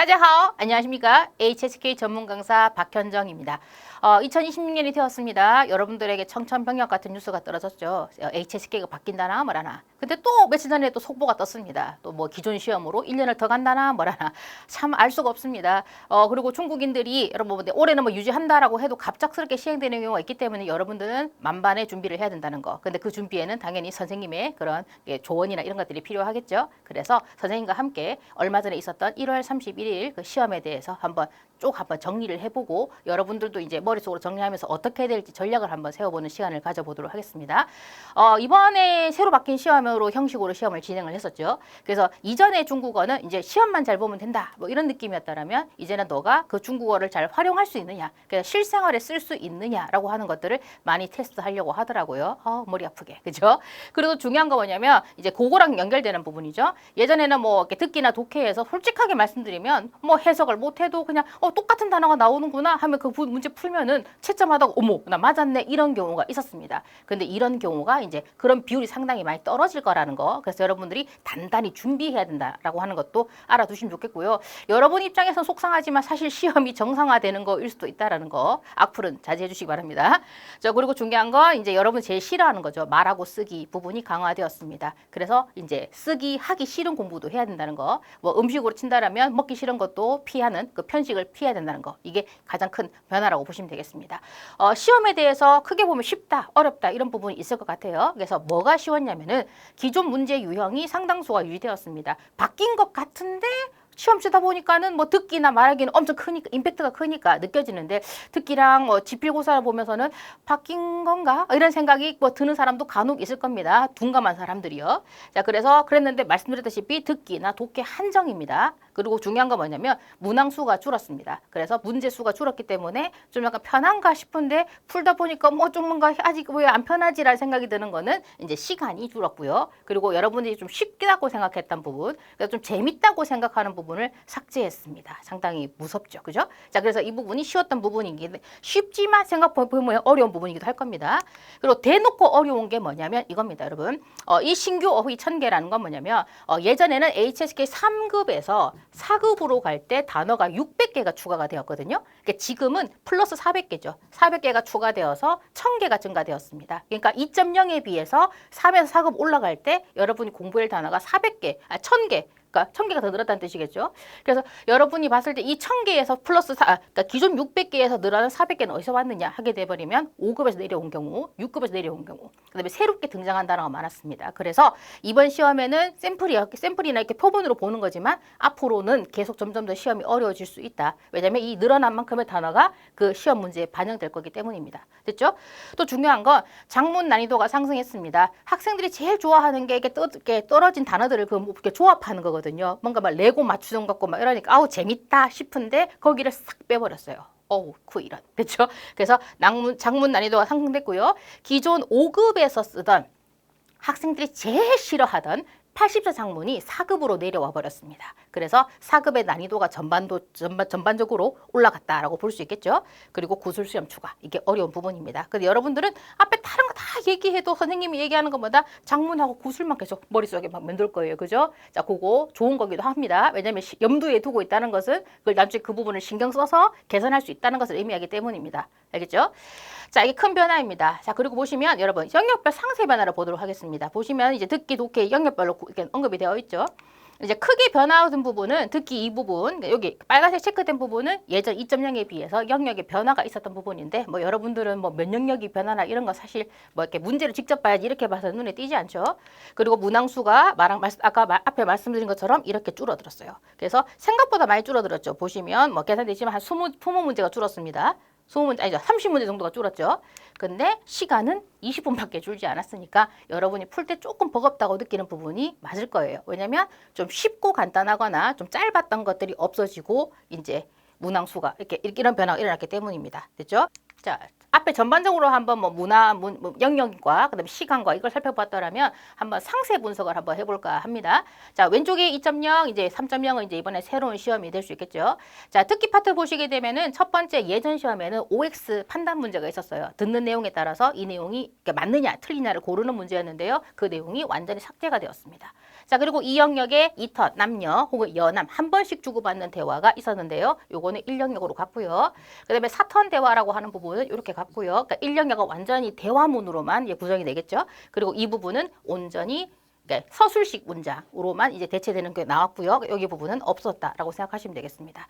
다자하오, 안녕하십니까? HSK 전문 강사 박현정입니다. 2026년이 되었습니다. 여러분들에게 청천벽력 같은 뉴스가 떨어졌죠. HSK가 바뀐다나 뭐라나. 근데 또 며칠 전에 또 속보가 떴습니다. 또 뭐 기존 시험으로 1년을 더 간다나 뭐라나. 참 알 수가 없습니다. 그리고 중국인들이 여러분 올해는 뭐 유지한다라고 해도 갑작스럽게 시행되는 경우가 있기 때문에 여러분들은 만반의 준비를 해야 된다는 거. 근데 그 준비에는 당연히 선생님의 그런 조언이나 이런 것들이 필요하겠죠. 그래서 선생님과 함께 얼마 전에 있었던 1월 31일 그 시험에 대해서 한번 정리를 해보고 여러분들도 이제 머릿속으로 정리하면서 어떻게 해야 될지 전략을 한번 세워보는 시간을 가져보도록 하겠습니다. 이번에 새로 바뀐 시험으로 형식으로 시험을 진행을 했었죠. 그래서 이전에 중국어는 이제 시험만 잘 보면 된다 뭐 이런 느낌이었다면 이제는 너가 그 중국어를 잘 활용할 수 있느냐, 그래서 실생활에 쓸 수 있느냐라고 하는 것들을 많이 테스트하려고 하더라고요. 머리 아프게, 그죠? 그리고 중요한 거 뭐냐면 이제 그거랑 연결되는 부분이죠. 예전에는 뭐 이렇게 듣기나 독해에서 솔직하게 말씀드리면 뭐 해석을 못해도 그냥 똑같은 단어가 나오는구나 하면 그 문제 풀면은 채점하다가 어머 나 맞았네 이런 경우가 있었습니다. 근데 이런 경우가 이제 그런 비율이 상당히 많이 떨어질 거라는 거. 그래서 여러분들이 단단히 준비해야 된다라고 하는 것도 알아두시면 좋겠고요. 여러분 입장에서 속상하지만 사실 시험이 정상화되는 거일 수도 있다라는 거. 악플은 자제해 주시기 바랍니다. 자, 그리고 중요한 건 이제 여러분 제일 싫어하는 거죠. 말하고 쓰기 부분이 강화되었습니다. 그래서 이제 쓰기 하기 싫은 공부도 해야 된다는 거. 뭐 음식으로 친다라면 먹기 싫은 것도 피하는 그 편식을 피해야 된다는 거. 이게 가장 큰 변화라고 보시면 되겠습니다. 시험에 대해서 크게 보면 쉽다, 어렵다 이런 부분이 있을 것 같아요. 그래서 뭐가 쉬웠냐면은 기존 문제 유형이 상당수가 유지되었습니다. 바뀐 것 같은데 시험 치다 보니까는 뭐 듣기나 말하기는 엄청 크니까 임팩트가 크니까 느껴지는데 듣기랑 뭐 지필고사를 보면서는 바뀐 건가 이런 생각이 뭐 드는 사람도 간혹 있을 겁니다. 둔감한 사람들이요. 자, 그래서 그랬는데 말씀드렸다시피 듣기나 독해 한정입니다. 그리고 중요한 건 뭐냐면 문항수가 줄었습니다. 그래서 문제수가 줄었기 때문에 좀 약간 편한가 싶은데 풀다 보니까 뭐 좀 뭔가 아직 왜 안 편하지라는 생각이 드는 거는 이제 시간이 줄었고요. 그리고 여러분들이 좀 쉽다고 생각했던 부분, 그래서 좀 재밌다고 생각하는 부분을 삭제했습니다. 상당히 무섭죠. 그죠? 자, 그래서 이 부분이 쉬웠던 부분이긴 쉽지만 생각해보면 어려운 부분이기도 할 겁니다. 그리고 대놓고 어려운 게 뭐냐면 이겁니다, 여러분. 이 신규 어휘 1000개라는 건 뭐냐면 예전에는 HSK 3급에서 4급으로 갈 때 단어가 600개가 추가가 되었거든요. 그러니까 지금은 플러스 400개죠. 400개가 추가되어서 1000개가 증가되었습니다. 그러니까 2.0에 비해서 3에서 4급 올라갈 때 여러분이 공부할 단어가 1000개. 그러니까 1000개가 더 늘었다는 뜻이겠죠. 그래서 여러분이 봤을 때 이 1000개에서 플러스 그러니까 기존 600개에서 늘어난 400개는 어디서 왔느냐 하게 돼버리면 5급에서 내려온 경우, 6급에서 내려온 경우, 그다음에 새롭게 등장한 단어가 많았습니다. 그래서 이번 시험에는 샘플이나 이렇게 표본으로 보는 거지만 앞으로는 계속 점점 더 시험이 어려워질 수 있다. 왜냐하면 이 늘어난 만큼의 단어가 그 시험 문제에 반영될 거기 때문입니다. 됐죠? 또 중요한 건 작문 난이도가 상승했습니다. 학생들이 제일 좋아하는 게 이렇게 떨어진 단어들을 이렇게 조합하는 거거든요. 뭔가 막 레고 맞추는 것 같고 막 이러니까 아우 재밌다 싶은데 거기를 싹 빼버렸어요. 어우 이런. 그렇죠? 그래서 작문 난이도가 상승됐고요. 기존 5급에서 쓰던 학생들이 제일 싫어하던 80자 작문이 4급으로 내려와 버렸습니다. 그래서 4급의 난이도가 전반적으로 올라갔다라고 볼 수 있겠죠. 그리고 구술수염 추가, 이게 어려운 부분입니다. 근데 여러분들은 앞에 다른 거 다 얘기해도 선생님이 얘기하는 것보다 작문하고 구술만 계속 머릿속에 막 맴돌 거예요. 그죠? 자, 그거 좋은 거기도 합니다. 왜냐하면 염두에 두고 있다는 것은 그걸 나중에 그 부분을 신경 써서 개선할 수 있다는 것을 의미하기 때문입니다. 알겠죠? 자, 이게 큰 변화입니다. 자, 그리고 보시면 여러분 영역별 상세 변화를 보도록 하겠습니다. 보시면 이제 듣기, 독해 영역별로 이렇게 언급이 되어 있죠. 이제 크게 변화된 부분은 듣기 이 부분, 여기 빨간색 체크된 부분은 예전 2.0에 비해서 영역의 변화가 있었던 부분인데 뭐 여러분들은 뭐 몇 영역이 변화나 이런 거 사실 뭐 이렇게 문제를 직접 봐야지 이렇게 봐서 눈에 띄지 않죠. 그리고 문항수가 아까 앞에 말씀드린 것처럼 이렇게 줄어들었어요. 그래서 생각보다 많이 줄어들었죠. 보시면 뭐 계산되지만 한 20 문제가 줄었습니다. 20문제 아니죠. 30문제 정도가 줄었죠. 근데 시간은 20분밖에 줄지 않았으니까 여러분이 풀 때 조금 버겁다고 느끼는 부분이 맞을 거예요. 왜냐면 좀 쉽고 간단하거나 좀 짧았던 것들이 없어지고 이제 문항수가 이런 변화가 일어났기 때문입니다. 됐죠? 자, 앞에 전반적으로 한번 뭐 문화, 영역과 그다음에 시간과 이걸 살펴봤더라면 한번 상세 분석을 한번 해볼까 합니다. 자, 왼쪽에 2.0, 이제 3.0은 이제 이번에 새로운 시험이 될 수 있겠죠. 자, 듣기 파트 보시게 되면은 첫 번째 예전 시험에는 OX 판단 문제가 있었어요. 듣는 내용에 따라서 이 내용이 맞느냐, 틀리냐를 고르는 문제였는데요. 그 내용이 완전히 삭제가 되었습니다. 자, 그리고 이 영역에 이터, 남녀 혹은 여남 한 번씩 주고받는 대화가 있었는데요. 요거는 1영역으로 갔고요. 그다음에 사턴 대화라고 하는 부분은 이렇게 갔고요. 그러니까 1영역은 완전히 대화문으로만 구성이 되겠죠. 그리고 이 부분은 온전히 서술식 문장으로만 이제 대체되는 게 나왔고요. 여기 부분은 없었다라고 생각하시면 되겠습니다.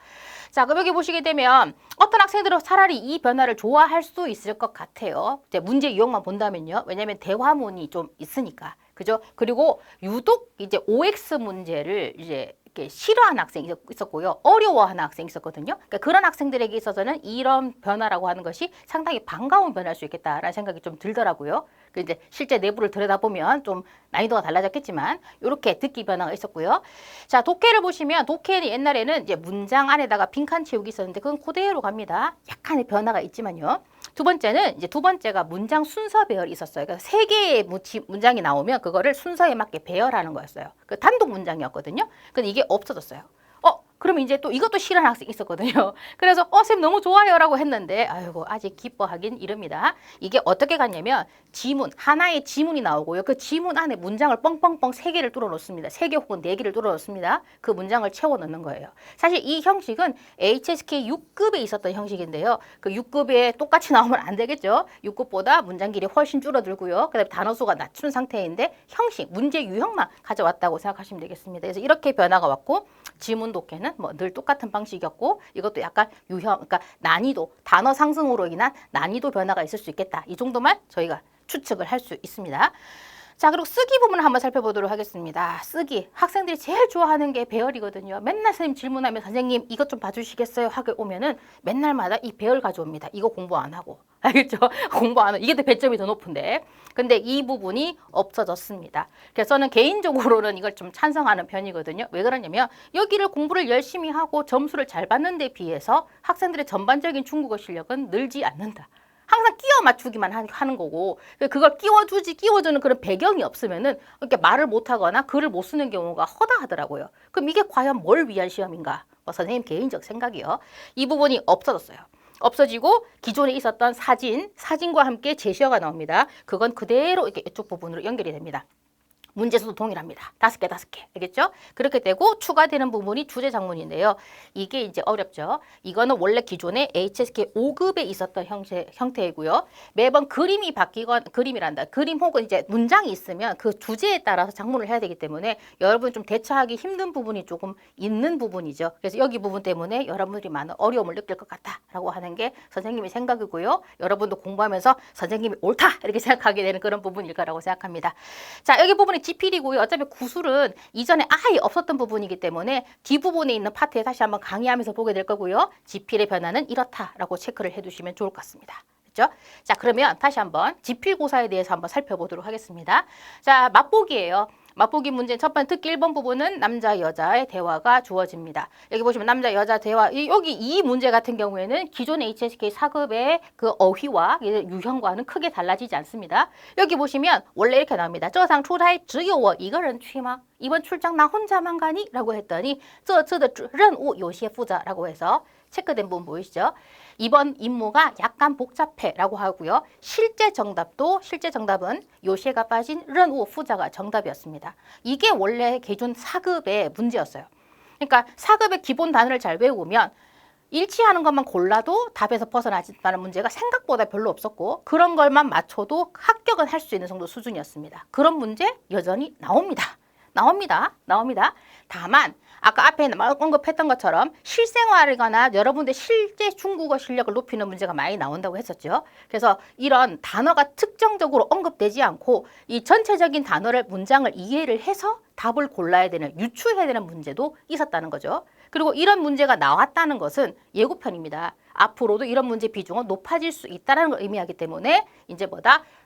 자, 그럼 여기 보시게 되면 어떤 학생들은 차라리 이 변화를 좋아할 수 있을 것 같아요. 이제 문제 유형만 본다면요. 왜냐하면 대화문이 좀 있으니까. 그죠? 그리고 유독 이제 OX 문제를 이제 이렇게 싫어하는 학생이 있었고요. 어려워하는 학생이 있었거든요. 그러니까 그런 학생들에게 있어서는 이런 변화라고 하는 것이 상당히 반가운 변화일 수 있겠다라는 생각이 좀 들더라고요. 그 이제 실제 내부를 들여다보면 좀 난이도가 달라졌겠지만 이렇게 듣기 변화가 있었고요. 자, 독해를 보시면 독해는 옛날에는 이제 문장 안에다가 빈칸 채우기 있었는데 그건 그대로 갑니다. 약간의 변화가 있지만요. 두 번째는 이제 두 번째가 문장 순서 배열이 있었어요. 그러니까 세 개의 문장이 나오면 그거를 순서에 맞게 배열하는 거였어요. 그 단독 문장이었거든요. 근데 이게 없어졌어요. 그러면 이제 또 이것도 싫어하는 학생이 있었거든요. 그래서 쌤 너무 좋아요라고 했는데 아이고 아직 기뻐하긴 이릅니다. 이게 어떻게 갔냐면 지문, 하나의 지문이 나오고요. 그 지문 안에 문장을 뻥뻥뻥 3개를 뚫어 놓습니다. 3개 혹은 4개를 뚫어 놓습니다. 그 문장을 채워 넣는 거예요. 사실 이 형식은 HSK 6급에 있었던 형식인데요. 그 6급에 똑같이 나오면 안 되겠죠. 6급보다 문장 길이 훨씬 줄어들고요. 그다음에 단어 수가 낮춘 상태인데 형식, 문제 유형만 가져왔다고 생각하시면 되겠습니다. 그래서 이렇게 변화가 왔고 지문 독해는 뭐 늘 똑같은 방식이었고 이것도 약간 유형, 그러니까 난이도, 단어 상승으로 인한 난이도 변화가 있을 수 있겠다. 이 정도만 저희가 추측을 할 수 있습니다. 자, 그리고 쓰기 부분을 한번 살펴보도록 하겠습니다. 쓰기. 학생들이 제일 좋아하는 게 배열이거든요. 맨날 선생님 질문하면 선생님 이것 좀 봐주시겠어요? 하게 오면은 맨날마다 이 배열 가져옵니다. 이거 공부 안 하고. 알겠죠? 공부 안 하고. 이게 더 배점이 더 높은데. 근데 이 부분이 없어졌습니다. 그래서 저는 개인적으로는 이걸 좀 찬성하는 편이거든요. 왜 그러냐면 여기를 공부를 열심히 하고 점수를 잘 받는 데 비해서 학생들의 전반적인 중국어 실력은 늘지 않는다. 항상 끼워 맞추기만 하는 거고 그걸 끼워주는 그런 배경이 없으면은 이렇게 말을 못하거나 글을 못 쓰는 경우가 허다하더라고요. 그럼 이게 과연 뭘 위한 시험인가? 선생님 개인적 생각이요. 이 부분이 없어졌어요. 없어지고 기존에 있었던 사진과 함께 제시어가 나옵니다. 그건 그대로 이렇게 이쪽 부분으로 연결이 됩니다. 문제수도 동일합니다. 5개. 알겠죠? 그렇게 되고 추가되는 부분이 주제 장문인데요. 이게 이제 어렵죠. 이거는 원래 기존에 HSK 5급에 있었던 형태이고요. 매번 그림이 그림 혹은 이제 문장이 있으면 그 주제에 따라서 장문을 해야 되기 때문에 여러분 좀 대처하기 힘든 부분이 조금 있는 부분이죠. 그래서 여기 부분 때문에 여러분들이 많은 어려움을 느낄 것 같다라고 하는 게 선생님의 생각이고요. 여러분도 공부하면서 선생님이 옳다 이렇게 생각하게 되는 그런 부분일 거라고 생각합니다. 자, 여기 부분이 지필이고요. 어차피 구술은 이전에 아예 없었던 부분이기 때문에 뒷부분에 있는 파트에 다시 한번 강의하면서 보게 될 거고요. 지필의 변화는 이렇다라고 체크를 해두시면 좋을 것 같습니다. 그렇죠? 자, 그러면 다시 한번 지필고사에 대해서 한번 살펴보도록 하겠습니다. 자, 맛보기예요. 맛보기 문제 첫 번째 듣기 1번 부분은 남자 여자의 대화가 주어집니다. 여기 보시면 남자 여자 대화 여기 이 문제 같은 경우에는 기존의 HSK 4급의 그 어휘와 유형과는 크게 달라지지 않습니다. 여기 보시면 원래 이렇게 나옵니다. 这场出差只有我一个人去吗? 이번 출장 나 혼자만 가니? 라고 했더니 这次的任务有些复杂라고 해서 체크된 부분 보이시죠? 이번 임무가 약간 복잡해 라고 하고요. 실제 정답은 요시가 빠진 른우 후자가 정답이었습니다. 이게 원래 기존 4급의 문제였어요. 그러니까 4급의 기본 단어를 잘 외우면 일치하는 것만 골라도 답에서 벗어나지않는 문제가 생각보다 별로 없었고 그런 걸만 맞춰도 합격은 할 수 있는 정도 수준이었습니다. 그런 문제 여전히 나옵니다. 다만 아까 앞에 언급했던 것처럼 실생활이거나 여러분들 실제 중국어 실력을 높이는 문제가 많이 나온다고 했었죠. 그래서 이런 단어가 특정적으로 언급되지 않고 이 전체적인 단어를 문장을 이해를 해서 답을 골라야 되는 유추해야 되는 문제도 있었다는 거죠. 그리고 이런 문제가 나왔다는 것은 예고편입니다. 앞으로도 이런 문제 비중은 높아질 수 있다는 걸 의미하기 때문에 이제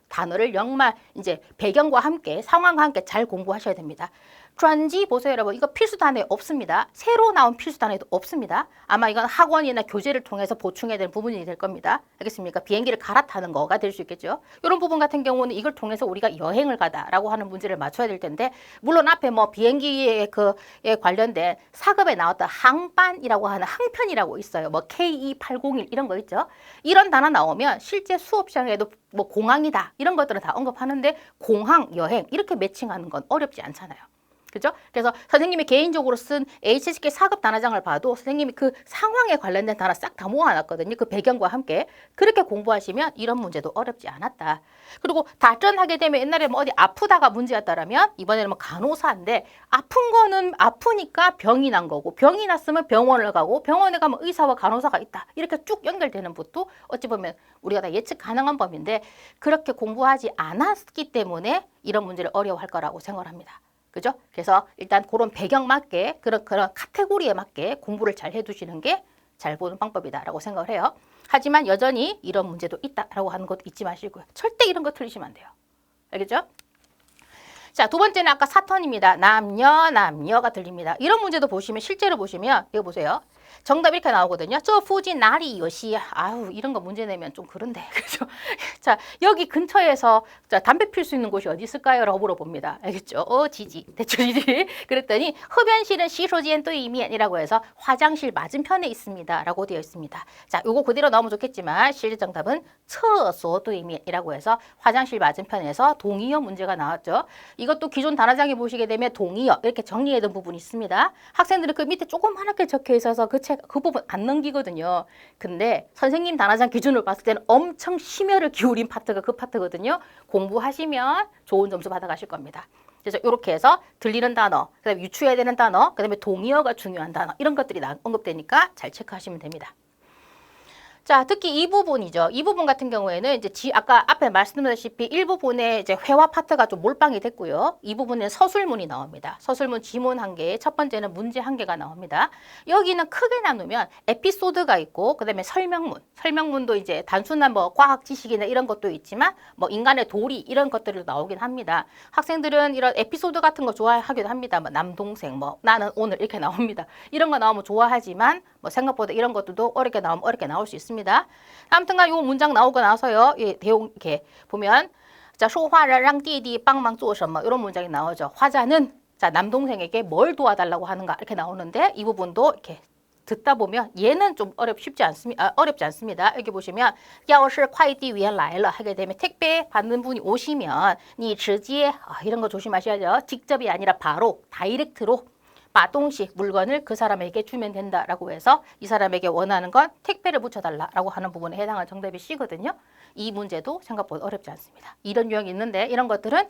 단어를 정말 이제 배경과 함께 상황과 함께 잘 공부하셔야 됩니다. 전지 보세요, 여러분. 이거 필수 단어에 없습니다. 새로 나온 필수 단어에도 없습니다. 아마 이건 학원이나 교재를 통해서 보충해야 될 부분이 될 겁니다. 알겠습니까? 비행기를 갈아타는 거가 될 수 있겠죠. 이런 부분 같은 경우는 이걸 통해서 우리가 여행을 가다라고 하는 문제를 맞춰야 될 텐데, 물론 앞에 뭐 비행기에 그에 관련된 사급에 나왔던 항반이라고 하는 항편이라고 있어요. 뭐 KE801 이런 거 있죠. 이런 단어 나오면 실제 수업 시간에도 뭐 공항이다 이런 것들은 다 언급하는데, 공항, 여행 이렇게 매칭하는 건 어렵지 않잖아요. 그죠? 그래서 선생님이 개인적으로 쓴 HSK 4급 단어장을 봐도 선생님이 그 상황에 관련된 단어 싹 다 모아놨거든요. 그 배경과 함께. 그렇게 공부하시면 이런 문제도 어렵지 않았다. 그리고 다전하게 되면 옛날에 뭐 어디 아프다가 문제였다라면 이번에는 뭐 간호사인데, 아픈 거는 아프니까 병이 난 거고, 병이 났으면 병원을 가고, 병원에 가면 의사와 간호사가 있다. 이렇게 쭉 연결되는 것도 어찌 보면 우리가 다 예측 가능한 범위인데, 그렇게 공부하지 않았기 때문에 이런 문제를 어려워할 거라고 생각을 합니다. 그죠? 그래서 일단 그런 배경 맞게 그런 카테고리에 맞게 공부를 잘 해두시는 게 잘 보는 방법이다라고 생각을 해요. 하지만 여전히 이런 문제도 있다라고 하는 것도 잊지 마시고요. 절대 이런 거 틀리시면 안 돼요. 알겠죠? 자, 두 번째는 아까 사턴입니다. 남녀가 들립니다. 이런 문제도 보시면, 실제로 보시면 이거 보세요. 정답 이렇게 나오거든요. 저附近 哪里有戏? 아유, 이런 거 문제 내면 좀 그런데. 그죠? 자, 여기 근처에서 자, 담배 필 수 있는 곳이 어디 있을까요? 라고 물어봅니다. 알겠죠? 지지. 대충 지지. 그랬더니 흡연실은 시소지엔 뚜이미엔이라고 해서 화장실 맞은편에 있습니다. 라고 되어 있습니다. 자, 요거 그대로 나오면 좋겠지만 실제 정답은厕所 뚜이미엔이라고 해서 화장실 맞은편에서 동의어 문제가 나왔죠. 이것도 기존 단어장에 보시게 되면 동의어 이렇게 정리해둔 부분이 있습니다. 학생들은 그 밑에 조그맣게 적혀 있어서 그 부분 안 넘기거든요. 근데 선생님 단어장 기준으로 봤을 때는 엄청 심혈을 기울인 파트가 그 파트거든요. 공부하시면 좋은 점수 받아가실 겁니다. 그래서 이렇게 해서 들리는 단어, 그다음에 유추해야 되는 단어, 그다음에 동의어가 중요한 단어 이런 것들이 언급되니까 잘 체크하시면 됩니다. 자, 특히 이 부분이죠. 이 부분 같은 경우에는 이제 아까 앞에 말씀드렸다시피 일부분에 이제 회화 파트가 좀 몰빵이 됐고요. 이 부분에 서술문이 나옵니다. 서술문 지문 한 개, 첫 번째는 문제 한 개가 나옵니다. 여기는 크게 나누면 에피소드가 있고, 그다음에 설명문. 설명문도 이제 단순한 뭐 과학 지식이나 이런 것도 있지만 뭐 인간의 도리 이런 것들이 나오긴 합니다. 학생들은 이런 에피소드 같은 거 좋아하기도 합니다. 뭐 남동생, 뭐 나는 오늘 이렇게 나옵니다. 이런 거 나오면 좋아하지만 뭐 생각보다 이런 것들도 어렵게 나오면 어렵게 나올 수 있습니다. 아무튼간 요 문장 나오고 나서요, 대용 이렇게 보면 자, 说话人让弟弟帮忙做什么 이런 문장이 나오죠. 화자는 자, 남동생에게 뭘 도와달라고 하는가 이렇게 나오는데, 이 부분도 이렇게 듣다 보면 얘는 좀 어렵지 않습니다. 여기 보시면 要是快递员来了 하게 되면 택배 받는 분이 오시면 你直接 이런 거 조심하셔야죠. 직접이 아니라 바로 다이렉트로 마동시 물건을 그 사람에게 주면 된다라고 해서 이 사람에게 원하는 건 택배를 붙여달라라고 하는 부분에 해당하는 정답이 C거든요. 이 문제도 생각보다 어렵지 않습니다. 이런 유형이 있는데 이런 것들은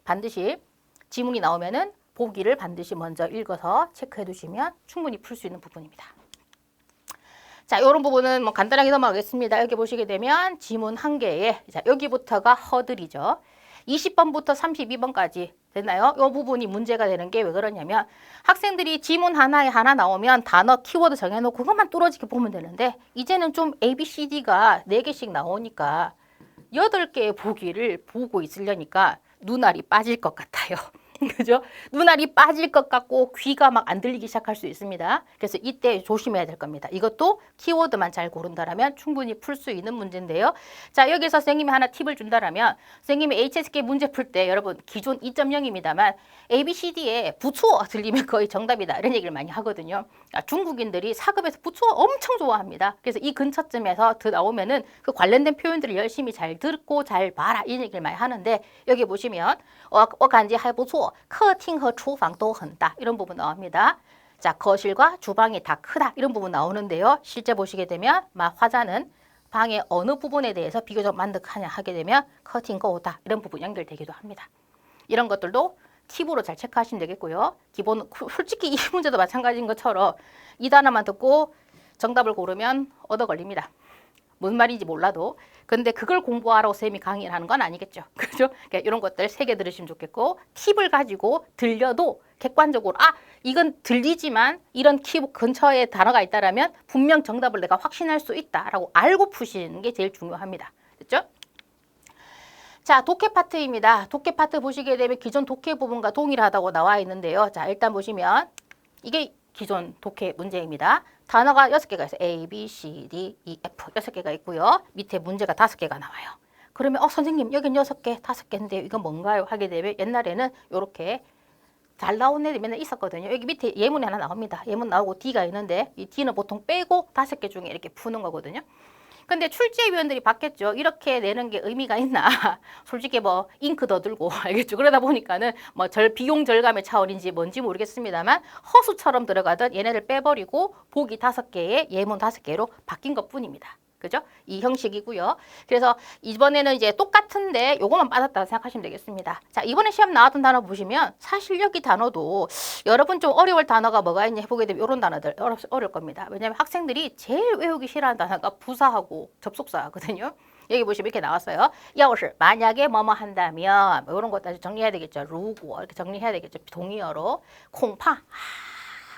반드시 지문이 나오면은 보기를 반드시 먼저 읽어서 체크해 두시면 충분히 풀 수 있는 부분입니다. 자, 이런 부분은 뭐 간단하게 넘어가겠습니다. 여기 보시게 되면 지문 한 개에 자, 여기부터가 허들이죠. 20번부터 32번까지 됐나요? 이 부분이 문제가 되는 게 왜 그러냐면, 학생들이 지문 하나에 하나 나오면 단어 키워드 정해놓고 그것만 뚫어지게 보면 되는데, 이제는 좀 ABCD가 4개씩 나오니까 8개의 보기를 보고 있으려니까 눈알이 빠질 것 같아요. 그죠? 눈알이 빠질 것 같고 귀가 막 안 들리기 시작할 수 있습니다. 그래서 이때 조심해야 될 겁니다. 이것도 키워드만 잘 고른다라면 충분히 풀 수 있는 문제인데요. 자, 여기서 선생님이 하나 팁을 준다라면, 선생님이 HSK 문제 풀 때 여러분 기존 2.0입니다만 ABCD에 부추어 들리면 거의 정답이다 이런 얘기를 많이 하거든요. 중국인들이 4급에서 부추어 엄청 좋아합니다. 그래서 이 근처쯤에서 나오면은 그 관련된 표현들을 열심히 잘 듣고 잘 봐라 이런 얘기를 많이 하는데, 여기 보시면 我感觉还不错 客厅和厨房都很大 이런 부분 나옵니다. 자, 거실과 주방이 다 크다 이런 부분 나오는데요. 실제 보시게 되면 화자는 방의 어느 부분에 대해서 비교적 만족하냐 하게 되면 커팅거 오다 이런 부분 연결되기도 합니다. 이런 것들도 팁으로 잘 체크하시면 되겠고요. 기본 솔직히 이 문제도 마찬가지인 것처럼 이 단어만 듣고 정답을 고르면 얻어 걸립니다. 무슨 말인지 몰라도. 근데 그걸 공부하라고 쌤이 강의를 하는 건 아니겠죠. 그죠? 그러니까 이런 것들 3개 들으시면 좋겠고, 팁을 가지고 들려도 객관적으로 이건 들리지만 이런 키 근처에 단어가 있다라면 분명 정답을 내가 확신할 수 있다라고 알고 푸시는 게 제일 중요합니다. 됐죠? 자, 독해 파트입니다. 독해 파트 보시게 되면 기존 독해 부분과 동일하다고 나와 있는데요. 자, 일단 보시면 이게 기존 독해 문제입니다. 단어가 6개가 있어요. A, B, C, D, E, F 6개가 있고요. 밑에 문제가 5개가 나와요. 그러면 선생님 여긴 6개, 5개인데 이건 뭔가요? 하게 되면 옛날에는 이렇게 잘 나온 애들이 맨날 있었거든요. 여기 밑에 예문이 하나 나옵니다. 예문 나오고 D가 있는데 이 D는 보통 빼고 5개 중에 이렇게 푸는 거거든요. 근데 출제위원들이 바뀌었죠. 이렇게 내는 게 의미가 있나? 솔직히 뭐 잉크 더 들고 알겠죠. 그러다 보니까는 뭐 비용 절감의 차원인지 뭔지 모르겠습니다만 허수처럼 들어가던 얘네를 빼버리고 보기 5개에 예문 5개로 바뀐 것뿐입니다. 그죠? 이 형식이고요. 그래서 이번에는 이제 똑같은데 요거만 빠졌다고 생각하시면 되겠습니다. 자, 이번에 시험 나왔던 단어 보시면 사실 여기 단어도 여러분 좀 어려울 단어가 뭐가 있냐 해보게 되면 이런 단어들 어려울 겁니다. 왜냐하면 학생들이 제일 외우기 싫어하는 단어가 부사하고 접속사거든요. 여기 보시면 이렇게 나왔어요. 要是 만약에 뭐뭐 한다면 뭐 이런 것도 정리해야 되겠죠. 如果 이렇게 정리해야 되겠죠. 동의어로. 콩파.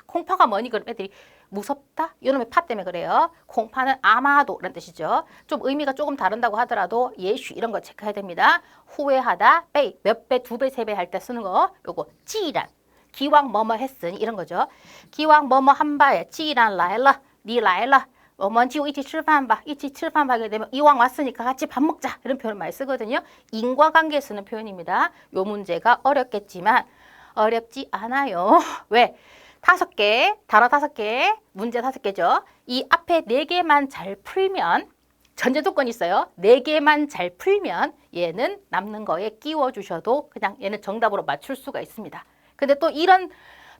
콩파가 뭐니? 그럼 애들이 무섭다? 이놈의 파 때문에 그래요. 콩파는 아마도 라는 뜻이죠. 좀 의미가 조금 다른다고 하더라도 예슈 이런 거 체크해야 됩니다. 후회하다, 배, 몇 배, 2배, 3배 할 때 쓰는 거 요거 찌란, 기왕 뭐뭐 했으니 이런 거죠. 기왕 뭐뭐 한 바에 찌란 라일라, 니 라일라 我们就一起吃饭吧. 一起吃饭 하게 되면 이왕 왔으니까 같이 밥 먹자. 이런 표현 많이 쓰거든요. 인과관계에 쓰는 표현입니다. 요 문제가 어렵겠지만 어렵지 않아요. 왜? 5개, 단어 5개, 문제 5개죠. 이 앞에 4개만 잘 풀면 전제 조건이 있어요. 4개만 잘 풀면 얘는 남는 거에 끼워주셔도 그냥 얘는 정답으로 맞출 수가 있습니다. 근데 또 이런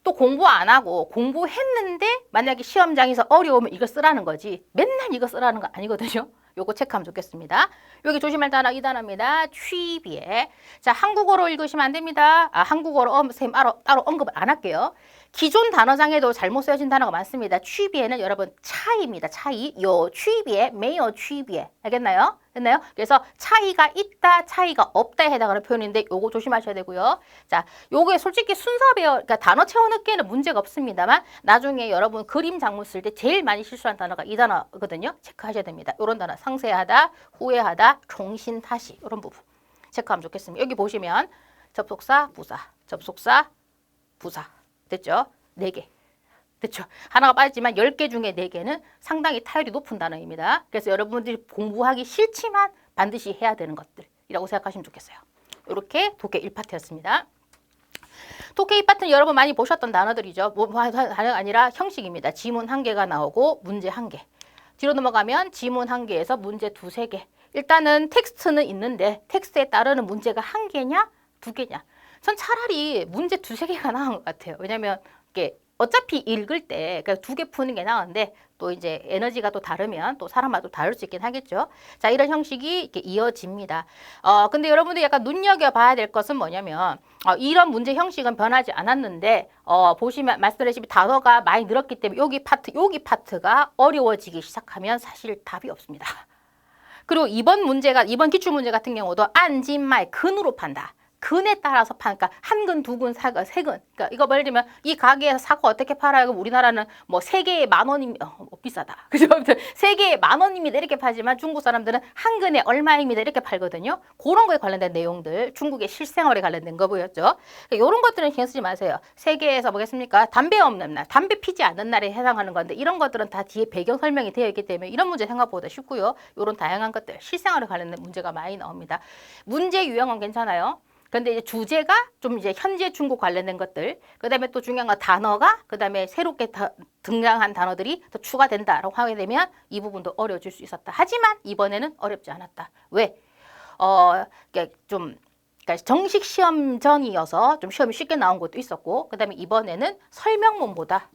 또 공부 안 하고 공부했는데 만약에 시험장에서 어려우면 이거 쓰라는 거지 맨날 이거 쓰라는 거 아니거든요. 요거 체크하면 좋겠습니다. 여기 조심할 단어 이 단어입니다. 취비에. 자, 한국어로 읽으시면 안 됩니다. 한국어로 선생님 따로 언급을 안 할게요. 기존 단어장에도 잘못 쓰여진 단어가 많습니다. 취비에는 여러분 차이입니다. 차이. 요 취비에, 매요 취비에. 알겠나요? 됐나요? 그래서 차이가 있다, 차이가 없다에 해당하는 표현인데 요거 조심하셔야 되고요. 자, 요게 솔직히 그러니까 단어 채워 넣기에는 문제가 없습니다만 나중에 여러분 그림 작문 쓸 때 제일 많이 실수한 단어가 이 단어거든요. 체크하셔야 됩니다. 요런 단어 상세하다, 후회하다, 종신 타시 이런 부분 체크하면 좋겠습니다. 여기 보시면 접속사, 부사, 접속사, 부사. 됐죠? 4개. 됐죠? 하나가 빠졌지만 10개 중에 4개는 상당히 타율이 높은 단어입니다. 그래서 여러분들이 공부하기 싫지만 반드시 해야 되는 것들이라고 생각하시면 좋겠어요. 이렇게 독해 1파트였습니다. 독해 2파트는 여러분 많이 보셨던 단어들이죠. 단어가 아니라 형식입니다. 지문 1개가 나오고 문제 1개. 뒤로 넘어가면 지문 1개에서 문제 2, 3개. 일단은 텍스트는 있는데 텍스트에 따르는 문제가 1개냐 2개냐. 전 차라리 문제 2, 3개가 나은 것 같아요. 왜냐면 이게 어차피 읽을 때 2개 푸는 게 나은데 또 이제 에너지가 또 다르면 또 사람마다 또 다를 수 있긴 하겠죠. 자, 이런 형식이 이렇게 이어집니다. 근데 여러분들이 약간 눈여겨봐야 될 것은 뭐냐면 이런 문제 형식은 변하지 않았는데 보시면 말씀드렸듯이 단어가 많이 늘었기 때문에 여기 파트가 어려워지기 시작하면 사실 답이 없습니다. 그리고 이번 기출문제 같은 경우도 안진말 근으로 판다. 근에 따라서 파니까 한 근, 2근, 4근, 3근. 그러니까 이거 예를 들면 이 가게에서 사과 어떻게 팔아요? 그럼 우리나라는 뭐 3개에 10,000원입니다. 비싸다. 그죠? 3개에 10,000원입니다. 이렇게 팔지만 중국 사람들은 한 근에 얼마입니다. 이렇게 팔거든요. 그런 거에 관련된 내용들, 중국의 실생활에 관련된 거 보였죠? 그러니까 이런 것들은 신경 쓰지 마세요. 세계에서 뭐겠습니까? 담배 없는 날, 담배 피지 않는 날에 해당하는 건데 이런 것들은 다 뒤에 배경 설명이 되어 있기 때문에 이런 문제 생각보다 쉽고요. 이런 다양한 것들, 실생활에 관련된 문제가 많이 나옵니다. 문제 유형은 괜찮아요. 근데 이제 주제가 좀 이제 현재 중국 관련된 것들, 그 다음에 또 중요한 건 단어가, 그 다음에 새롭게 등장한 단어들이 더 추가된다라고 하게 되면 이 부분도 어려워질 수 있었다. 하지만 이번에는 어렵지 않았다. 왜? 그러니까 정식 시험 전이어서 좀 시험이 쉽게 나온 것도 있었고, 그 다음에 이번에는 설명문보다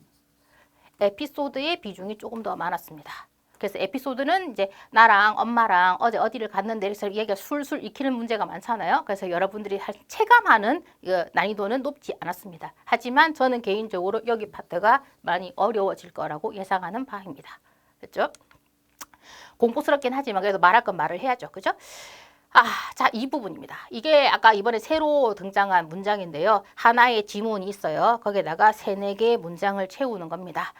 에피소드의 비중이 조금 더 많았습니다. 그래서 에피소드는 이제 나랑 엄마랑 어제 어디를 갔는데 그래서 얘기가 술술 익히는 문제가 많잖아요. 그래서 여러분들이 체감하는 난이도는 높지 않았습니다. 하지만 저는 개인적으로 여기 파트가 많이 어려워질 거라고 예상하는 바입니다. 됐죠? 공포스럽긴 하지만 그래도 말할 건 말을 해야죠. 그죠? 자, 이 부분입니다. 이게 아까 이번에 새로 등장한 문장인데요. 하나의 지문이 있어요. 거기에다가 3, 4개의 문장을 채우는 겁니다.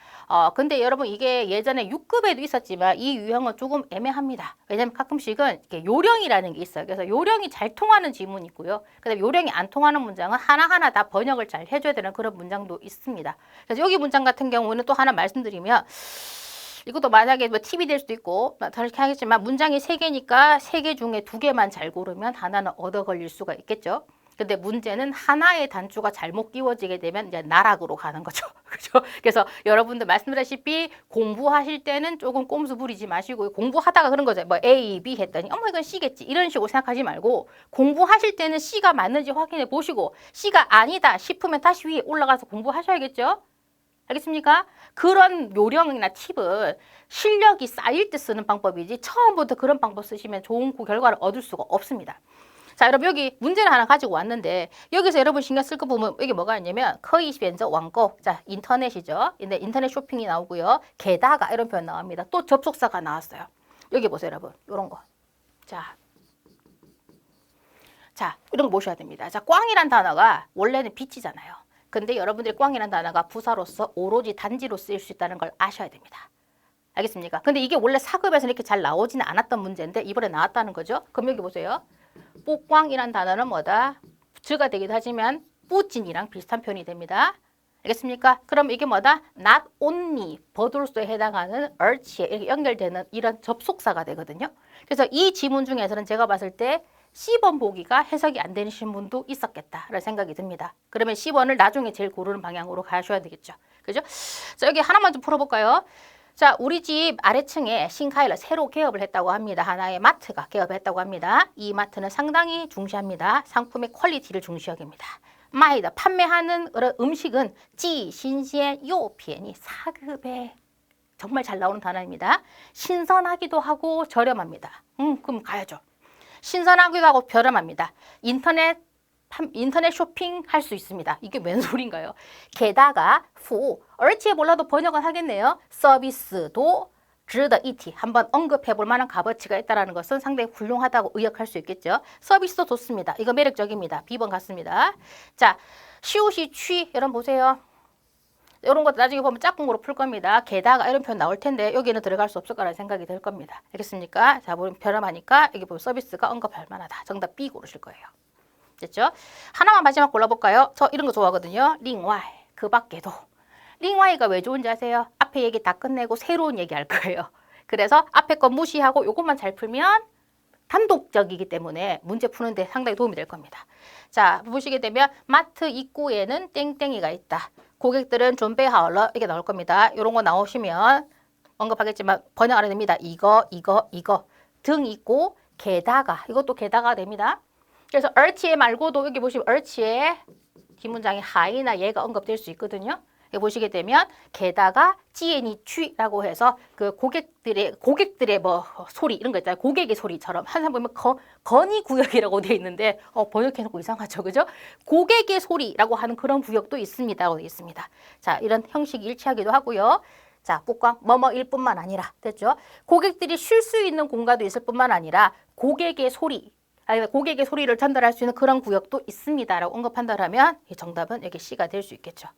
근데 여러분 이게 예전에 6급에도 있었지만 이 유형은 조금 애매합니다. 왜냐면 가끔씩은 이렇게 요령이라는 게 있어요. 그래서 요령이 잘 통하는 지문이 있고요. 그다음에 요령이 안 통하는 문장은 하나하나 다 번역을 잘 해줘야 되는 그런 문장도 있습니다. 그래서 여기 문장 같은 경우는 또 하나 말씀드리면 이것도 만약에 뭐 팁이 될 수도 있고 다르게 하겠지만 문장이 3개니까 3개 중에 2개만 잘 고르면 하나는 얻어 걸릴 수가 있겠죠. 근데 문제는 하나의 단추가 잘못 끼워지게 되면 이제 나락으로 가는 거죠. 그죠? 그래서 여러분들 말씀드렸다시피 공부하실 때는 조금 꼼수 부리지 마시고 공부하다가 그런 거죠. 뭐 A, B 했더니 어머 이건 C겠지. 이런 식으로 생각하지 말고 공부하실 때는 C가 맞는지 확인해 보시고 C가 아니다 싶으면 다시 위에 올라가서 공부하셔야겠죠. 알겠습니까? 그런 요령이나 팁은 실력이 쌓일 때 쓰는 방법이지 처음부터 그런 방법 쓰시면 좋은 결과를 얻을 수가 없습니다. 자, 여러분 여기 문제를 하나 가지고 왔는데 여기서 여러분 신경 쓸 거 보면 여기 뭐가 있냐면 커이 변저 왕고. 자, 인터넷이죠. 인터넷 쇼핑이 나오고요. 게다가 이런 표현 나옵니다. 또 접속사가 나왔어요. 여기 보세요, 여러분. 이런 거. 자, 이런 거 보셔야 됩니다. 자, 꽝이란 단어가 원래는 빛이잖아요. 근데 여러분들이 꽝이라는 단어가 부사로서 오로지 단지로 쓰일 수 있다는 걸 아셔야 됩니다. 알겠습니까? 근데 이게 원래 4급에서 이렇게 잘 나오지는 않았던 문제인데 이번에 나왔다는 거죠. 그럼 여기 보세요. 뿌꽝이란 단어는 뭐다? 주가 되기도 하지만 뿌진이랑 비슷한 표현이 됩니다. 알겠습니까? 그럼 이게 뭐다? not only, 버돌소에 해당하는 arch에 이렇게 연결되는 이런 접속사가 되거든요. 그래서 이 지문 중에서는 제가 봤을 때 C번 보기가 해석이 안 되시는 분도 있었겠다라는 생각이 듭니다. 그러면 C번을 나중에 제일 고르는 방향으로 가셔야 되겠죠. 그죠? 자, 여기 하나만 좀 풀어볼까요? 자, 우리 집 아래층에 신카일러 새로 개업을 했다고 합니다. 하나의 마트가 개업했다고 합니다. 이 마트는 상당히 중시합니다. 상품의 퀄리티를 중시하기입니다. 마이더 판매하는 음식은 찌, 신시엔, 요피엔이 4급에 정말 잘 나오는 단어입니다. 신선하기도 하고 저렴합니다. 그럼 가야죠. 신선하기도 하고 저렴합니다. 인터넷 쇼핑 할 수 있습니다. 이게 웬 소린가요? 게다가 얼치에 몰라도 번역은 하겠네요. 서비스도值得一提, 한번 언급해 볼 만한 값어치가 있다는 것은 상당히 훌륭하다고 의역할 수 있겠죠. 서비스도 좋습니다. 이거 매력적입니다. B번 같습니다. 자, 시우시 취 여러분 보세요. 이런 것도 나중에 보면 짝꿍으로 풀 겁니다. 게다가 이런 표현 나올 텐데 여기는 들어갈 수 없을 거라는 생각이 들 겁니다. 알겠습니까? 자, 보면 저렴하니까 여기 보면 서비스가 언급할 만하다. 정답 B 고르실 거예요. 됐죠? 하나만 마지막 골라볼까요? 저 이런 거 좋아하거든요. 링와이, 그 밖에도. 링와이가 왜 좋은지 아세요? 앞에 얘기 다 끝내고 새로운 얘기 할 거예요. 그래서 앞에 거 무시하고 요것만 잘 풀면 단독적이기 때문에 문제 푸는데 상당히 도움이 될 겁니다. 자, 보시게 되면 마트 입구에는 땡땡이가 있다. 고객들은 준비하러 이게 나올 겁니다. 이런 거 나오시면 언급하겠지만 번역 안 해도 됩니다. 이거 등 있고 게다가 이것도 게다가 됩니다. 그래서 얼치에 말고도 여기 보시면 얼치에 뒷문장에 하이나 얘가 언급될 수 있거든요. 여기 보시게 되면 게다가 찌에니 취라고 해서 그 고객들의 뭐 소리 이런 거 있잖아요. 고객의 소리처럼 항상 보면 건의 구역이라고 되어 있는데 번역해놓고 이상하죠, 그죠? 고객의 소리라고 하는 그런 구역도 있습니다라고 되어 있습니다. 자, 이런 형식이 일치하기도 하고요. 자, 북광 뭐뭐일 뿐만 아니라 됐죠? 고객들이 쉴 수 있는 공간도 있을 뿐만 아니라 고객의 소리를 전달할 수 있는 그런 구역도 있습니다라고 언급한다면 정답은 여기 C가 될 수 있겠죠.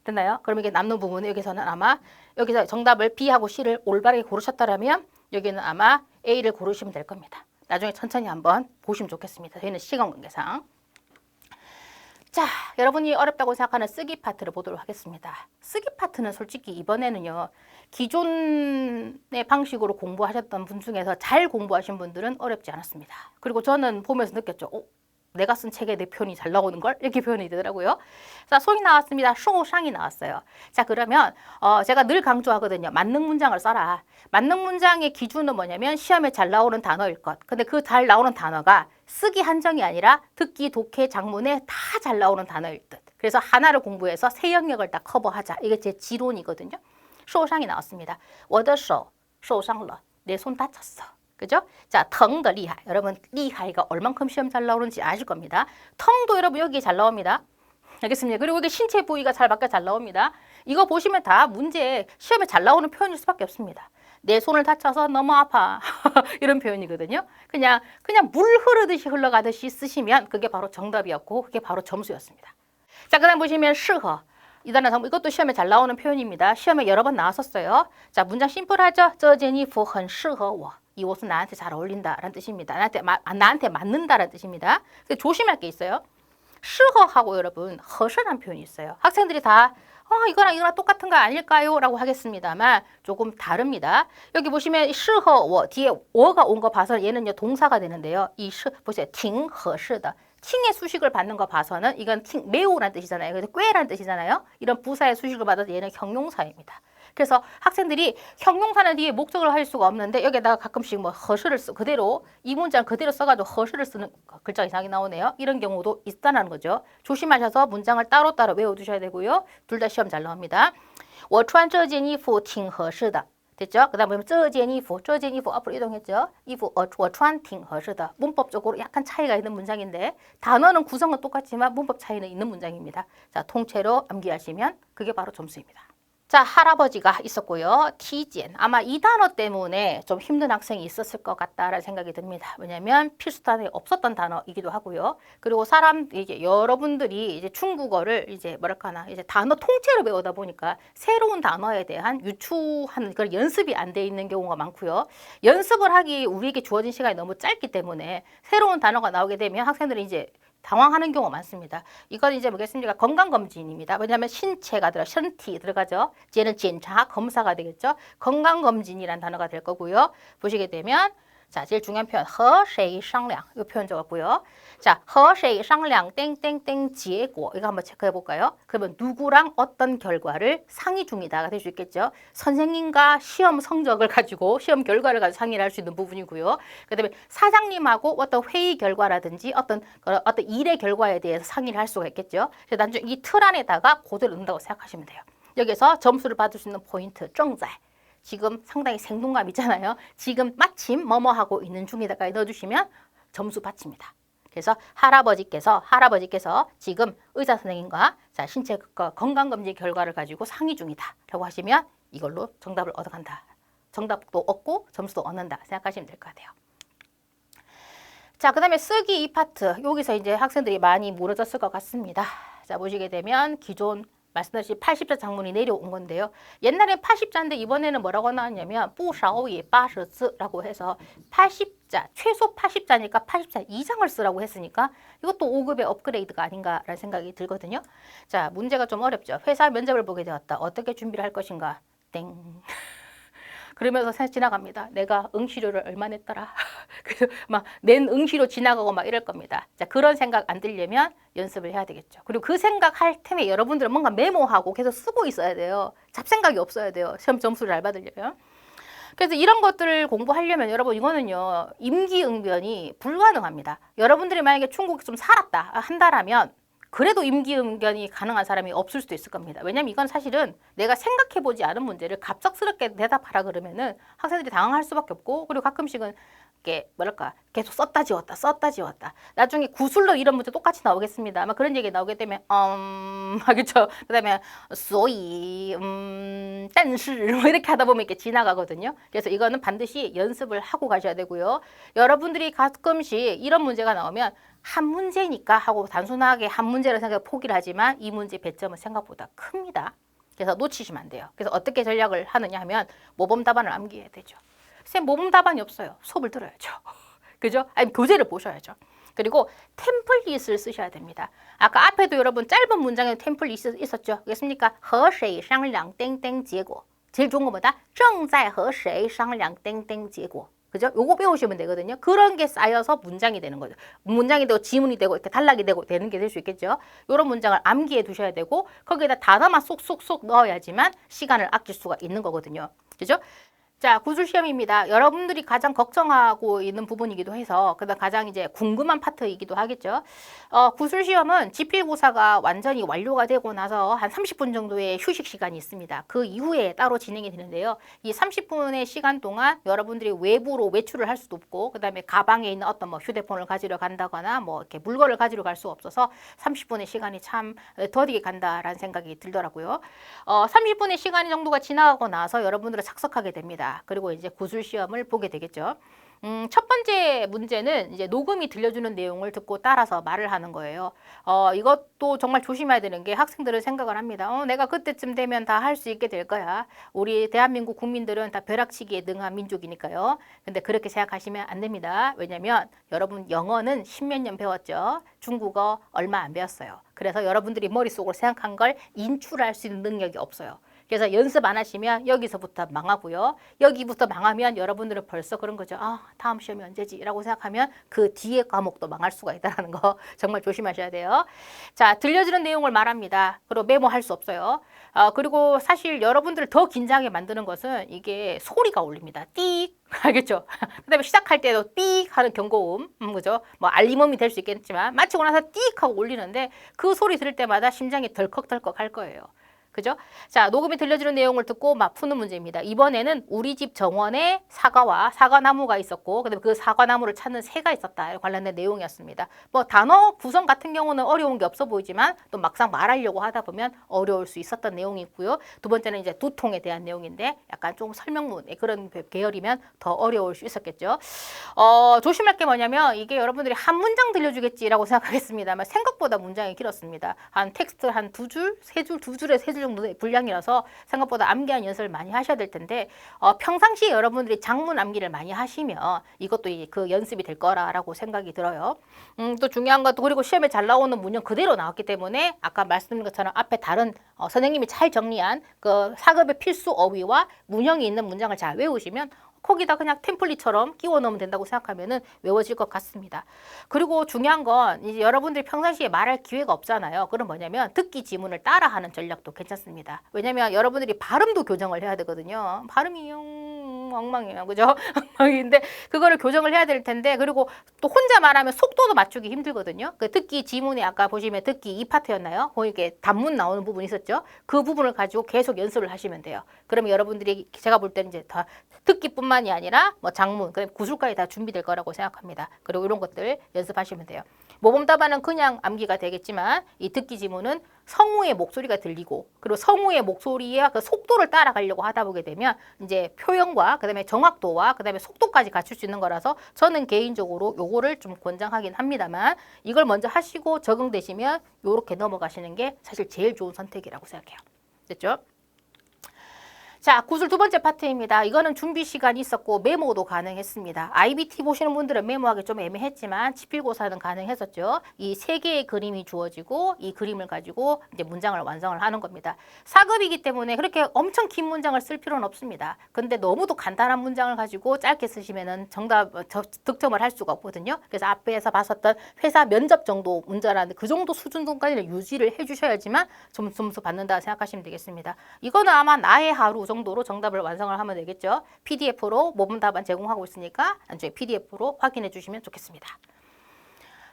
됐나요? 그럼 이게 남는 부분은 여기서는 아마 여기서 정답을 B하고 C를 올바르게 고르셨다면 여기는 아마 A를 고르시면 될 겁니다. 나중에 천천히 한번 보시면 좋겠습니다. 저희는 시간 관계상. 자, 여러분이 어렵다고 생각하는 쓰기 파트를 보도록 하겠습니다. 쓰기 파트는 솔직히 이번에는요. 기존의 방식으로 공부하셨던 분 중에서 잘 공부하신 분들은 어렵지 않았습니다. 그리고 저는 보면서 느꼈죠. 내가 쓴 책에 내 표현이 잘 나오는 걸? 이렇게 표현이 되더라고요. 자, 소리 나왔습니다. 쇼상이 나왔어요. 자, 그러면 제가 늘 강조하거든요. 만능 문장을 써라. 만능 문장의 기준은 뭐냐면 시험에 잘 나오는 단어일 것. 근데 그 잘 나오는 단어가 쓰기 한정이 아니라 듣기, 독해, 장문에 다 잘 나오는 단어일 듯. 그래서 하나를 공부해서 세 영역을 다 커버하자. 이게 제 지론이거든요. 쇼상이 나왔습니다. 我的手受伤了. 내 손 다쳤어. 그죠? 자, 텅더 리하이. 여러분, 리하이가 얼만큼 시험 잘 나오는지 아실 겁니다. 텅도 여러분 여기 잘 나옵니다. 알겠습니다. 그리고 여기 신체 부위가 잘 밖에 잘 나옵니다. 이거 보시면 다 문제 시험에 잘 나오는 표현일 수밖에 없습니다. 내 손을 다쳐서 너무 아파. 이런 표현이거든요. 그냥 물 흐르듯이 흘러가듯이 쓰시면 그게 바로 정답이었고 그게 바로 점수였습니다. 자, 그다음 보시면 适合. 이 단어 이것도 시험에 잘 나오는 표현입니다. 시험에 여러 번 나왔었어요. 자, 문장 심플하죠? 这件衣服很适合我. 이 옷은 나한테 잘 어울린다라는 뜻입니다. 나한테 맞는다라는 뜻입니다. 조심할 게 있어요. 适合하고 여러분 合适라는 표현이 있어요. 학생들이 다 이거랑 똑같은 거 아닐까요? 라고 하겠습니다만 조금 다릅니다. 여기 보시면 适合我 뒤에 我가 온 거 봐서 얘는요 동사가 되는데요. 이 보세요. 挺合适的. 팅의 수식을 받는 거 봐서는 이건 매우라는 뜻이잖아요. 그래서 꽤라는 뜻이잖아요. 이런 부사의 수식을 받아서 얘는 형용사입니다. 그래서 학생들이 형용사는 뒤에 목적을 할 수가 없는데 여기다가 가끔씩 뭐 허시를 그대로 이 문장 그대로 써가지고 허시를 쓰는 글자 이상이 나오네요. 이런 경우도 있다는 거죠. 조심하셔서 문장을 따로따로 외워두셔야 되고요. 둘 다 시험 잘 나옵니다. 我穿这件衣服挺合适的. 됐죠? 그 다음에 보면 这件衣服 앞으로 이동했죠? 衣服我穿挺合适的. 문법적으로 약간 차이가 있는 문장인데 단어는 구성은 똑같지만 문법 차이는 있는 문장입니다. 자, 통째로 암기하시면 그게 바로 점수입니다. 자, 할아버지가 있었고요. 티젠. 아마 이 단어 때문에 좀 힘든 학생이 있었을 것 같다라는 생각이 듭니다. 왜냐하면 필수 단어에 없었던 단어이기도 하고요. 그리고 이제 여러분들이 이제 중국어를 이제 이제 단어 통째로 배우다 보니까 새로운 단어에 대한 유추하는 그런 연습이 안 돼 있는 경우가 많고요. 연습을 하기 우리에게 주어진 시간이 너무 짧기 때문에 새로운 단어가 나오게 되면 학생들이 이제 당황하는 경우가 많습니다. 이건 이제 뭐겠습니까? 건강검진입니다. 왜냐하면 신체가身体 들어가죠. 얘는检查, 검사가 되겠죠. 건강검진이라는 단어가 될 거고요. 보시게 되면 자, 제일 중요한 표현 和谁商量 이 표현 적었고요. 자, 和谁商量 땡땡땡 结果 이거 한번 체크해 볼까요? 그러면 누구랑 어떤 결과를 상의 중이다가 될 수 있겠죠. 선생님과 시험 성적을 가지고 시험 결과를 가지고 상의를 할 수 있는 부분이고요. 그다음에 사장님하고 어떤 회의 결과라든지 어떤 일의 결과에 대해서 상의를 할 수가 있겠죠. 그래서 나중에 이 틀 안에다가 그대로 넣는다고 생각하시면 돼요. 여기서 점수를 받을 수 있는 포인트 正在 지금 상당히 생동감 있잖아요. 지금 마침 뭐뭐 하고 있는 중이다까지 넣어주시면 점수 받칩니다. 그래서 할아버지께서 지금 의사 선생님과 자, 신체 건강검진 결과를 가지고 상의 중이다라고 하시면 이걸로 정답을 얻어간다. 정답도 얻고 점수도 얻는다 생각하시면 될 것 같아요. 자, 그 다음에 쓰기 이 파트 여기서 이제 학생들이 많이 무너졌을 것 같습니다. 자, 보시게 되면 기존 말씀드린 80자 장문이 내려온 건데요. 옛날엔 80자인데 이번에는 뭐라고 나왔냐면 不少于80字라고 해서 80자, 최소 80자니까 80자 이상을 쓰라고 했으니까 이것도 5급의 업그레이드가 아닌가라는 생각이 들거든요. 자, 문제가 좀 어렵죠. 회사 면접을 보게 되었다. 어떻게 준비를 할 것인가? 땡. 그러면서 지나갑니다. 내가 응시료를 얼마 냈더라. 그래서 막 낸 응시료 지나가고 막 이럴 겁니다. 자, 그런 생각 안 들려면 연습을 해야 되겠죠. 그리고 그 생각할 틈에 여러분들은 뭔가 메모하고 계속 쓰고 있어야 돼요. 잡생각이 없어야 돼요. 시험 점수를 잘 받으려면. 그래서 이런 것들을 공부하려면 여러분 이거는요. 임기응변이 불가능합니다. 여러분들이 만약에 중국에 좀 살았다 한다라면 그래도 임기응변이 가능한 사람이 없을 수도 있을 겁니다. 왜냐면 이건 사실은 내가 생각해보지 않은 문제를 갑작스럽게 대답하라 그러면은 학생들이 당황할 수밖에 없고 그리고 가끔씩은 이게 계속 썼다 지웠다. 나중에 구술로 이런 문제 똑같이 나오겠습니다. 아마 그런 얘기 나오게 되면 하겠죠. 그다음에 所以 但是 이렇게 하다 보면 이렇게 지나가거든요. 그래서 이거는 반드시 연습을 하고 가셔야 되고요. 여러분들이 가끔씩 이런 문제가 나오면 한 문제니까 하고 단순하게 한 문제를 생각해 포기를 하지만 이 문제 배점은 생각보다 큽니다. 그래서 놓치시면 안 돼요. 그래서 어떻게 전략을 하느냐 하면 모범 답안을 암기해야 되죠. 쌤 모범 답안이 없어요. 수업을 들어야죠. 그죠? 아니 교재를 보셔야죠. 그리고 템플릿을 쓰셔야 됩니다. 아까 앞에도 여러분 짧은 문장에 템플릿 있었죠. 그렇습니까? 和谁商量 땡땡 结果 제일 좋은 것보다 正在和谁商量 땡땡 结果 그죠? 요거 배우시면 되거든요. 그런 게 쌓여서 문장이 되는 거죠. 문장이 되고 지문이 되고 이렇게 단락이 되고 되는 게 될 수 있겠죠. 요런 문장을 암기해 두셔야 되고 거기에다 단어만 쏙쏙쏙 넣어야지만 시간을 아낄 수가 있는 거거든요. 그죠? 자, 구술시험입니다. 여러분들이 가장 걱정하고 있는 부분이기도 해서 그다음 가장 이제 궁금한 파트이기도 하겠죠. 구술시험은 지필고사가 완전히 완료가 되고 나서 한 30분 정도의 휴식 시간이 있습니다. 그 이후에 따로 진행이 되는데요. 이 30분의 시간 동안 여러분들이 외부로 외출을 할 수도 없고 그다음에 가방에 있는 어떤 뭐 휴대폰을 가지러 간다거나 뭐 이렇게 물건을 가지러 갈 수 없어서 30분의 시간이 참 더디게 간다라는 생각이 들더라고요. 30분의 시간 정도가 지나가고 나서 여러분들은 착석하게 됩니다. 합니다. 그리고 이제 구술 시험을 보게 되겠죠. 첫 번째 문제는 이제 녹음이 들려주는 내용을 듣고 따라서 말을 하는 거예요. 이것도 정말 조심해야 되는 게 학생들은 생각을 합니다. 내가 그때쯤 되면 다 할 수 있게 될 거야. 우리 대한민국 국민들은 다 벼락치기에 능한 민족이니까요. 근데 그렇게 생각하시면 안 됩니다. 왜냐면 여러분 영어는 십몇 년 배웠죠. 중국어 얼마 안 배웠어요. 그래서 여러분들이 머릿속으로 생각한 걸 인출할 수 있는 능력이 없어요. 그래서 연습 안 하시면 여기서부터 망하고요. 여기부터 망하면 여러분들은 벌써 그런 거죠. 다음 시험이 언제지? 라고 생각하면 그 뒤에 과목도 망할 수가 있다는 거 정말 조심하셔야 돼요. 자, 들려주는 내용을 말합니다. 그리고 메모할 수 없어요. 그리고 사실 여러분들을 더 긴장하게 만드는 것은 이게 소리가 울립니다. 띡! 알겠죠? 그 다음에 시작할 때도 띡 하는 경고음, 그죠? 뭐 알림음이 될 수 있겠지만 마치고 나서 띡 하고 울리는데 그 소리 들을 때마다 심장이 덜컥덜컥 할 거예요. 그죠? 자, 녹음이 들려주는 내용을 듣고 막 푸는 문제입니다. 이번에는 우리 집 정원에 사과와 사과나무가 있었고, 그다음에 그 사과나무를 찾는 새가 있었다. 관련된 내용이었습니다. 뭐 단어 구성 같은 경우는 어려운 게 없어 보이지만 또 막상 말하려고 하다 보면 어려울 수 있었던 내용이 있고요. 두 번째는 이제 두통에 대한 내용인데 약간 좀 설명문의 그런 계열이면 더 어려울 수 있었겠죠. 조심할 게 뭐냐면 이게 여러분들이 한 문장 들려주겠지라고 생각하겠습니다만 생각보다 문장이 길었습니다. 한 텍스트 한 두 줄, 세 줄, 두 줄에 세 줄 정도의 분량이라서 생각보다 암기한 연습을 많이 하셔야 될 텐데 평상시에 여러분들이 장문 암기를 많이 하시면 이것도 그 연습이 될 거라고 생각이 들어요. 또 중요한 것도 그리고 시험에 잘 나오는 문형 그대로 나왔기 때문에 아까 말씀드린 것처럼 앞에 다른 선생님이 잘 정리한 그 사급의 필수 어휘와 문형이 있는 문장을 잘 외우시면 거기다 그냥 템플릿처럼 끼워 넣으면 된다고 생각하면은 외워질 것 같습니다. 그리고 중요한 건 이제 여러분들이 평상시에 말할 기회가 없잖아요. 그럼 뭐냐면 듣기 지문을 따라하는 전략도 괜찮습니다. 왜냐면 여러분들이 발음도 교정을 해야 되거든요. 발음이 엉망이에요. 그죠? 엉망인데 그거를 교정을 해야 될 텐데 그리고 또 혼자 말하면 속도도 맞추기 힘들거든요. 그 듣기 지문에 아까 보시면 듣기 이 파트였나요? 거기 이렇게 단문 나오는 부분 있었죠? 그 부분을 가지고 계속 연습을 하시면 돼요. 그러면 여러분들이 제가 볼 때는 이제 다 듣기뿐만이 아니라 뭐 장문, 구술까지 다 준비될 거라고 생각합니다. 그리고 이런 것들 연습하시면 돼요. 모범 답안은 그냥 암기가 되겠지만 이 듣기 지문은 성우의 목소리가 들리고 그리고 성우의 목소리와 그 속도를 따라가려고 하다 보게 되면 이제 표현과 그다음에 정확도와 그다음에 속도까지 갖출 수 있는 거라서 저는 개인적으로 요거를 좀 권장하긴 합니다만 이걸 먼저 하시고 적응되시면 요렇게 넘어가시는 게 사실 제일 좋은 선택이라고 생각해요. 됐죠? 자, 구술 두 번째 파트입니다. 이거는 준비 시간이 있었고 메모도 가능했습니다. IBT 보시는 분들은 메모하기 좀 애매했지만 지필고사는 가능했었죠. 이 세 개의 그림이 주어지고 이 그림을 가지고 이제 문장을 완성을 하는 겁니다. 4급이기 때문에 그렇게 엄청 긴 문장을 쓸 필요는 없습니다. 근데 너무도 간단한 문장을 가지고 짧게 쓰시면은 득점을 할 수가 없거든요. 그래서 앞에서 봤었던 회사 면접 정도 문제라는데 그 정도 수준까지는 유지를 해주셔야지만 점수 받는다 생각하시면 되겠습니다. 이거는 아마 나의 하루 정도로 정답을 완성을 하면 되겠죠. PDF로 모범 답안 제공하고 있으니까 나중에 PDF로 확인해 주시면 좋겠습니다.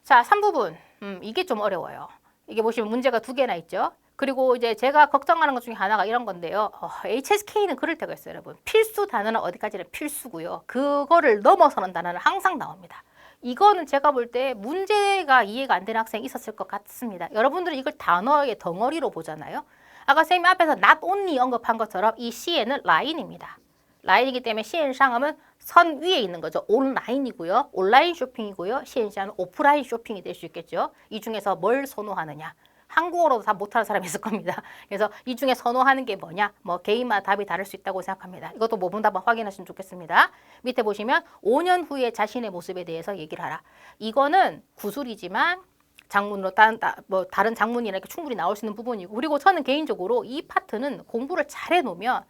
자, 3부분. 이게 좀 어려워요. 이게 보시면 문제가 두 개나 있죠. 그리고 이제 제가 걱정하는 것 중에 하나가 이런 건데요. HSK는 그럴 때가 있어요, 여러분. 필수 단어는 어디까지는 필수고요. 그거를 넘어서는 단어는 항상 나옵니다. 이거는 제가 볼 때 문제가 이해가 안 되는 학생이 있었을 것 같습니다. 여러분들은 이걸 단어의 덩어리로 보잖아요. 아까 선생님이 앞에서 not only 언급한 것처럼 이 시에는 라인입니다. 라인이기 때문에 시엔상하면 선 위에 있는 거죠. 온라인이고요. 온라인 쇼핑이고요. 시엔상은 오프라인 쇼핑이 될 수 있겠죠. 이 중에서 뭘 선호하느냐. 한국어로도 다 못하는 사람이 있을 겁니다. 그래서 이 중에 선호하는 게 뭐냐. 뭐 개인마다 답이 다를 수 있다고 생각합니다. 이것도 모범 답안 확인하시면 좋겠습니다. 밑에 보시면 5년 후에 자신의 모습에 대해서 얘기를 하라. 이거는 구술이지만 장문으로 다른 장문이나 이렇게 충분히 나올 수 있는 부분이고 그리고 저는 개인적으로 이 파트는 공부를 잘 해놓으면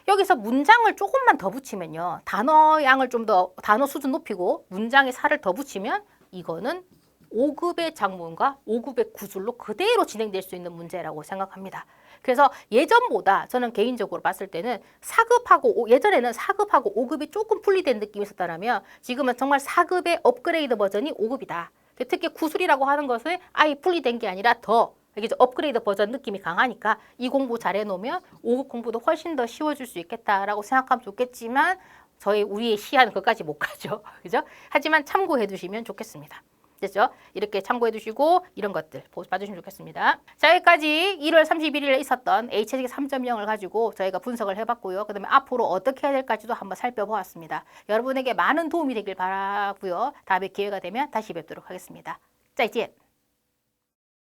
여기서 문장을 조금만 더 붙이면요. 단어 양을 좀 더 단어 수준 높이고 문장에 살을 더 붙이면 이거는 5급의 장문과 5급의 구술로 그대로 진행될 수 있는 문제라고 생각합니다. 그래서 예전보다 저는 개인적으로 봤을 때는 4급하고 예전에는 4급하고 5급이 조금 분리된 느낌이 있었다면 지금은 정말 4급의 업그레이드 버전이 5급이다. 특히 구술이라고 하는 것은 아예 분리된 게 아니라 더 이게 업그레이드 버전 느낌이 강하니까 이 공부 잘 해놓으면 5급 공부도 훨씬 더 쉬워질 수 있겠다라고 생각하면 좋겠지만 우리의 시야는 그까지 못 가죠. 그죠? 하지만 참고해 두시면 좋겠습니다. 됐죠? 이렇게 참고해 두시고 이런 것들 봐주시면 좋겠습니다. 자, 여기까지 1월 31일에 있었던 HSK 3.0을 가지고 저희가 분석을 해봤고요. 그 다음에 앞으로 어떻게 해야 될까지도 한번 살펴보았습니다. 여러분에게 많은 도움이 되길 바라고요. 다음에 기회가 되면 다시 뵙도록 하겠습니다. 再见。